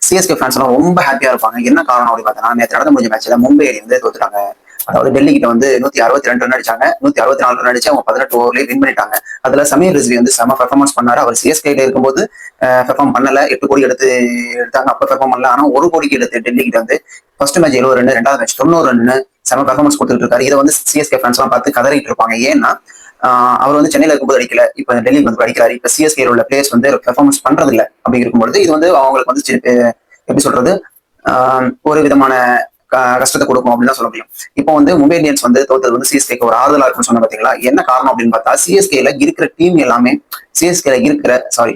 CSK fans எல்லாம் ரொம்ப ஹாப்பியா இருப்பாங்க. என்ன காரணம் அப்படின்னு பார்த்தோம்னா, நேற்று நடந்து முடிஞ்ச மேட்ச்ல மும்பை அணி வந்து தோத்துட்டாங்க. அதாவது டெல்லி கிட்ட வந்து 162 ரன் அடிச்சாங்க. 164 ரன் அடிச்சு அவங்க 18 ஓவர்லயே வின் பண்ணிட்டாங்க. அதுல சமீர் ரிஸ்வி வந்து செம பெர்ஃபார்மன்ஸ் பண்ணாரு. அவர் சிஎஸ்கேல இருக்கும்போது பெர்ஃபார்ம் பண்ணல. 8 கோடி எடுத்தாங்க, அப்ப பெர்ஃபார்ம் பண்ணல. ஆனா 1 கோடிக்கு எடுத்து டெல்லி கிட்ட வந்து ஃபர்ஸ்ட் மேட்ச் 70 ரன், ரெண்டாவது மேட்ச் 90 ரன் செம பெர்ஃபார்மன்ஸ் கொடுத்துட்டு இருக்காரு. இதை வந்து சிஎஸ்கே ஃபேன்ஸ் எல்லாம் பார்த்து கதறிட்டு இருப்பாங்க. ஏன்னா அவர் வந்து சென்னையில இருக்கும்போது அடிக்கல, இப்ப டெல்லிக்கு வந்து அடிக்கிறாரு. இப்ப சிஎஸ்கே உள்ள பிளேயர்ஸ் வந்து பெர்ஃபார்மன்ஸ் பண்றது இல்ல அப்படி இருக்கும்போது இது வந்து அவங்களுக்கு வந்து எப்படி சொல்றது, ஒரு விதமான கஷ்டத்தை கொடுக்கும் அப்படின்னு தான் சொல்ல முடியும். இப்போ வந்து மும்பை இந்தியன்ஸ் வந்து தோத்தது வந்து சிஎஸ்கேக்கு ஒரு ஆறுதலா இருக்குன்னு சொன்ன பாத்தீங்களா. என்ன காரணம் அப்படின்னு பார்த்தா, சிஎஸ்கேல இருக்கிற டீம் எல்லாமே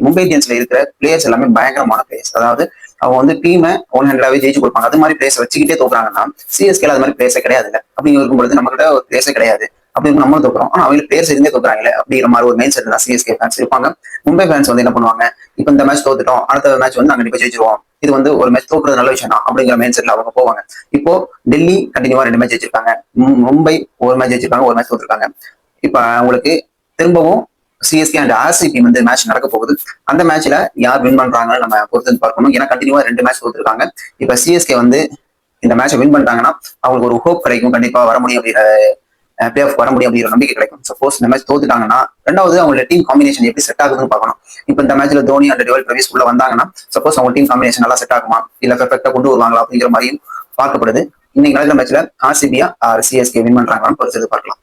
மும்பை இந்தியன்ஸ்ல இருக்கிற பிளேயர்ஸ் எல்லாமே பயங்கரமான பிளேயர்ஸ். அதாவது அவங்க வந்து டீமை 100ஆவே ஜெயிச்சு கொடுப்பாங்க. அது மாதிரி பிளேயர்ஸ் வச்சுக்கிட்டே தோக்குறாங்கன்னா சிஎஸ்கேல அது மாதிரி பிளேயர்ஸே கிடையாது. இல்லை அப்படி இருக்கும்போது நம்ம கிட்ட ஒரு பிளேயர்ஸே கிடையாது. அப்படி நம்மளும் தோக்குறோம். ஆனா அவங்க பிளேயர்ஸ் இருந்தே தோக்குறாங்களே அப்படிங்கிற மாதிரி ஒரு மெயின் செட் தான் சிஎஸ்கே ஃபேன்ஸ் இருப்பாங்க. மும்பை ஃபேன்ஸ் வந்து என்ன பண்ணுவாங்க, இப்ப இந்த மேட்ச் தோத்துட்டோம், அடுத்த மேட்ச் வந்து நாங்க கண்டிப்பா ஜெயிச்சிருவோம், இது வந்து ஒரு மேட்ச் தோக்குறது நல்ல விஷயம் தான் அப்படிங்கிற மெயின் செட்ல அவங்க போவாங்க. இப்போ டெல்லி கண்டினியூவா 2 மேட்ச் ஜெயிச்சிருக்காங்க, மும்பை ஒரு மேட்ச் ஜெயிச்சிருக்காங்க, ஒரு மேட்ச் தோத்துருக்காங்க. இப்ப உங்களுக்கு திரும்பவும் சிஎஸ்கே அண்ட் ஆர்சிபி வந்து மேட்ச் நடக்க போகுது. அந்த மேட்ச்ல யார் வின் பண்றாங்கன்னு நம்ம பொறுத்து பார்க்கணும். ஏன்னா கண்டினியூவா 2 மேட்ச் தோத்துருக்காங்க. இப்ப சிஎஸ்கே வந்து இந்த மேட்சை வின் பண்ணிட்டாங்கன்னா அவங்களுக்கு ஒரு ஹோப் கிடைக்கும், கண்டிப்பா வர முடியும் அப்படிங்கிற பிளே ஆஃப் வர முடியும் அப்படிங்கிற நம்பிக்கை கிடைக்கும். சப்போஸ் இந்த மேட்ச் தோத்துட்டாங்கன்னா ரெண்டாவது அவங்களோட டீம் காம்பினேஷன் எப்படி செட் ஆகுதுன்னு பார்க்கணும். இப்போ இந்த மேட்ச்ல தோனி அண்ட் டெவல் பிரவேஷ் உள்ள வந்தாங்கன்னா சப்போஸ் அவங்க டீம் காம்பினேஷன் நல்லா செட் ஆகுமா, இல்ல பெர்ஃபெக்டா கொண்டு வருவாங்களா அப்படிங்கிற மாதிரியும் பார்க்கப்படுது. இன்னைக்கு நடக்கிற மேட்ச்ல ஆர்சிபியா சிஎஸ்கே வின் பண்றாங்களான்னு பொறுத்து பார்க்கலாம்.